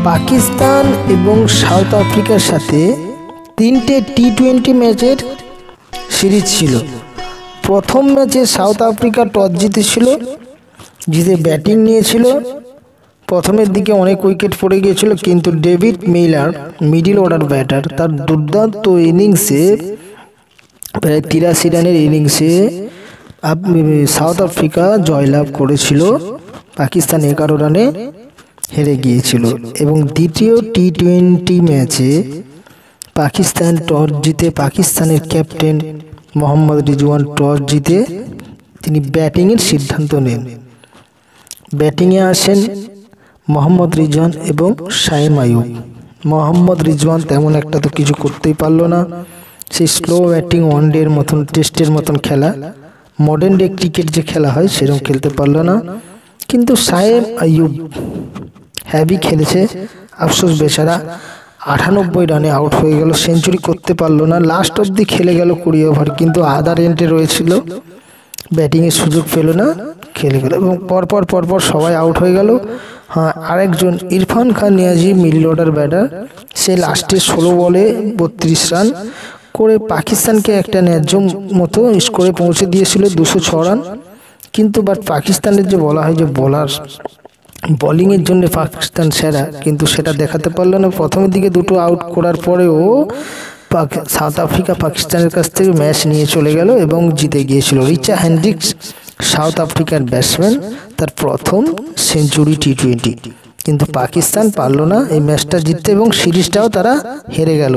পাকিস্তান এবং সাউথ আফ্রিকার সাথে 3টে টি-20 ম্যাচের সিরিজ ছিল। প্রথম ম্যাচে সাউথ আফ্রিকা টস জিতেছিল, জিতে ব্যাটিং নিয়েছিল। প্রথমের দিকে অনেক উইকেট পড়ে গিয়েছিল, কিন্তু David Miller middle order batter তার দুর্দান্ত ইনিংসে, প্রায় 83 রানের ইনিংসে সাউথ আফ্রিকা জয়লাভ করেছিল। পাকিস্তান 11 রানে হেরে গিয়েছিল। এবং দ্বিতীয় টি-20 ম্যাচে পাকিস্তান টস জিতে, পাকিস্তানের ক্যাপ্টেন মোহাম্মদ রিজওয়ান টস জিতে তিনি ব্যাটিংয়ের সিদ্ধান্ত নেন। ব্যাটিংয়ে আসেন মোহাম্মদ রিজওয়ান এবং শাইম আইয়ুব। মোহাম্মদ রিজওয়ান তেমন একটা তো কিছু করতেই পারলো না। সেই স্লো ব্যাটিং, ওয়ানডের মতন, টেস্টের মতন খেলা, মডার্ন ডে ক্রিকেট যে খেলা হয় সেরকম খেলতে পারলো না। কিন্তু শাইম আইয়ুব হ্যাভি খেলেছে। আফসোস বেচারা 98 রানে আউট হয়ে গেল, সেঞ্চুরি করতে পারলো না। লাস্ট অবধি খেলে গেল 20 ওভার, কিন্তু আদার এন্ডে রয়েছিল, ব্যাটিংয়ের সুযোগ পেল না, খেলে গেল। এবং পরপর সবাই আউট হয়ে গেল। হ্যাঁ, আরেকজন ইরফান খান নিয়াজি মিডল অর্ডার ব্যাটার, সে লাস্টে 16 বলে 32 রান করে পাকিস্তানকে একটা ন্যায্য মতো স্কোরে পৌঁছে দিয়েছিল, 206 রান। কিন্তু পাকিস্তানের যে বলা হয় যে বোলিংয়ের জন্য পাকিস্তান সেরা, কিন্তু সেটা দেখাতে পারলো না। প্রথমের দিকে 2টো আউট করার পরেও সাউথ আফ্রিকা পাকিস্তানের কাছ থেকে ম্যাচ নিয়ে চলে গেল এবং জিতে গিয়েছিল। রিচা হেনড্রিক্স, সাউথ আফ্রিকার ব্যাটসম্যান, তার প্রথম সেঞ্চুরি টি-20। কিন্তু পাকিস্তান পারল না এই ম্যাচটা জিততে এবং সিরিজটাও তারা হেরে গেল।